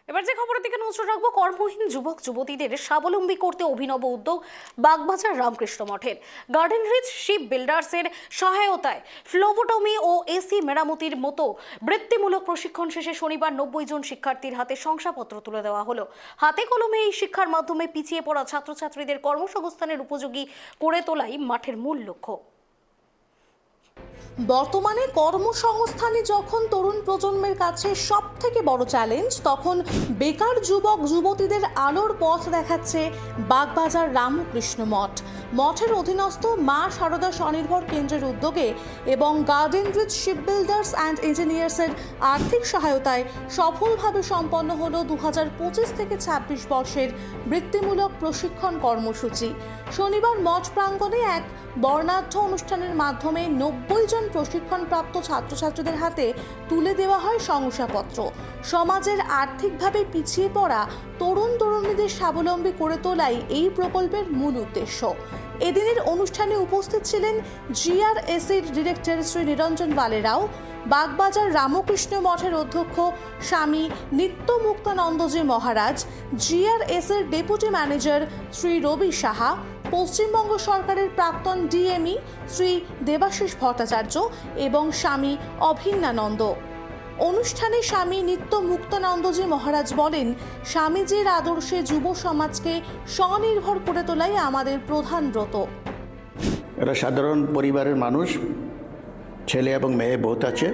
এবার যে খবরের দিকে নজর রাখবো, কর্মহীন যুবক যুবতীদের স্বাবলম্বী করতে অভিনব উদ্যোগ বাগবাজার রামকৃষ্ণ মঠের। গার্ডেন রিচ শিপ বিল্ডার্সের সহায়তায় ফ্লোবোটমি ও এসি মেরামতির মতো বৃত্তিমূলক প্রশিক্ষণ শেষে শনিবার 90 জন শিক্ষার্থীর হাতে শংসাপত্র তুলে দেওয়া হলো। হাতে কলমে এই শিক্ষার মাধ্যমে পিছিয়ে পড়া ছাত্রছাত্রীদের কর্মসংস্থানের উপযোগী করে তোলাই মাঠের মূল লক্ষ্য। বর্তমানে কর্মসংস্থানই যখন তরুণ প্রজন্মের কাছে সবথেকে বড় চ্যালেঞ্জ, তখন বেকার যুবক যুবতীদের আলোর পথ দেখাচ্ছে বাগবাজার রামকৃষ্ণ মঠ। মঠের অধীনস্থ মা শারদা স্বনির্ভর কেন্দ্রের উদ্যোগে এবং garden reach ship builders and ইঞ্জিনিয়ার্সের আর্থিক সহায়তায় সফলভাবে সম্পন্ন হল 2025 থেকে 26 বর্ষের বৃত্তিমূলক প্রশিক্ষণ কর্মসূচি। শনিবার মঠ প্রাঙ্গণে এক বর্ণাঢ্য অনুষ্ঠানের মাধ্যমে 90 জন প্রশিক্ষণপ্রাপ্ত ছাত্রছাত্রীদের হাতে তুলে দেওয়া হয় শংসাপত্র। সমাজের আর্থিকভাবে পিছিয়ে পড়া তরুণ তরুণীদের স্বাবলম্বী করে তোলাই এই প্রকল্পের মূল উদ্দেশ্য। এদিনের অনুষ্ঠানে উপস্থিত ছিলেন জিআরএসির ডিরেক্টর শ্রী নিরঞ্জন বালেরাও, বাগবাজার রামকৃষ্ণ মঠের অধ্যক্ষ স্বামী নিত্যমুক্তানন্দজি মহারাজ, জিআরএসের ডেপুটি ম্যানেজার শ্রী রবি সাহা, পশ্চিমবঙ্গ সরকারের প্রাক্তন ডিএমই শ্রী দেবাশিস ভট্টাচার্য এবং স্বামী অভিন্নানন্দ। অনুষ্ঠানে স্বামী নিত্যমুক্তানন্দজি মহারাজ বলেন, স্বামীজির আদর্শে যুব সমাজকে স্বনির্ভর করে তোলাই আমাদের প্রধান ব্রত। এরা সাধারণ পরিবারের মানুষ, ছেলে এবং মেয়ে বোধ আছে।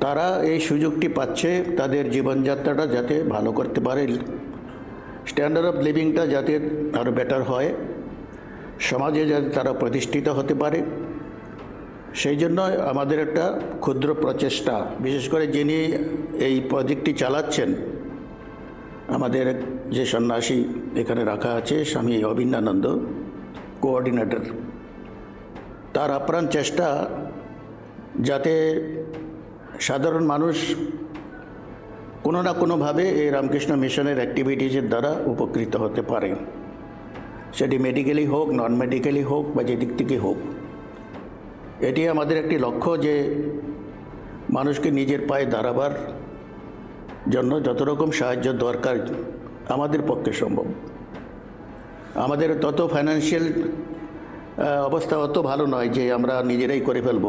তারা এই সুযোগটি পাচ্ছে তাদের জীবনযাত্রাটা যাতে ভালো করতে পারে, স্ট্যান্ডার্ড অফ লিভিংটা যাতে আরও বেটার হয়, সমাজে যাতে তারা প্রতিষ্ঠিত হতে পারে, সেই জন্য আমাদের একটা ক্ষুদ্র প্রচেষ্টা। বিশেষ করে যিনি এই প্রজেক্টটি চালাচ্ছেন, আমাদের যে সন্ন্যাসী এখানে রাখা আছে স্বামী অভিন্নানন্দ, কোঅর্ডিনেটর, তার আপ্রাণ চেষ্টা যাতে সাধারণ মানুষ কোনো না কোনোভাবে এই রামকৃষ্ণ মিশনের অ্যাক্টিভিটিজের দ্বারা উপকৃত হতে পারে, সেটি মেডিকেলি হোক, নন মেডিকেলি হোক বা যেদিক থেকে হোক। এটি আমাদের একটি লক্ষ্য যে মানুষকে নিজের পায়ে দাঁড়াবার জন্য যত রকম সাহায্য দরকার আমাদের পক্ষে সম্ভব। আমাদের তত ফাইন্যান্সিয়াল অবস্থা অত ভালো নয় যে আমরা নিজেরাই করে ফেলব,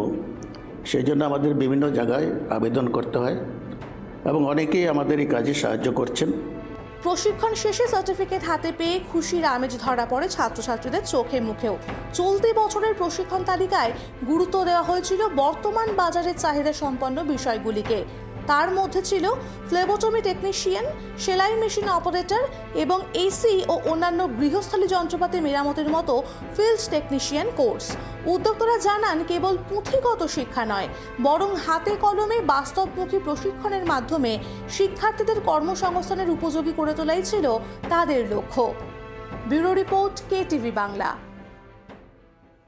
সেই জন্য আমাদের বিভিন্ন জায়গায় আবেদন করতে হয় এবং অনেকেই আমাদের এই কাজে সাহায্য করছেন। প্রশিক্ষণ শেষে সার্টিফিকেট হাতে পেয়ে খুশির আমেজ ধরা পড়ে ছাত্রছাত্রীদের চোখে মুখেও। চলতি বছরের প্রশিক্ষণ তালিকায় গুরুত্ব দেওয়া হয়েছিল বর্তমান বাজারের চাহিদা সম্পন্ন বিষয়গুলিকে। তার মধ্যে ছিল ফ্লেবোটমি টেকনিশিয়ান, সেলাই মেশিন অপারেটর এবং এসি ও অন্যান্য গৃহস্থলী যন্ত্রপাতি মেরামতের মতো ফিল্ড টেকনিশিয়ান কোর্স। উদ্যোক্তারা জানান, কেবল পুঁথিগত শিক্ষা নয়, বরং হাতে কলমে বাস্তবমুখী প্রশিক্ষণের মাধ্যমে শিক্ষার্থীদের কর্মসংস্থানের উপযোগী করে তোলাই ছিল তাদের লক্ষ্য। Bureau report, KTV Bangla.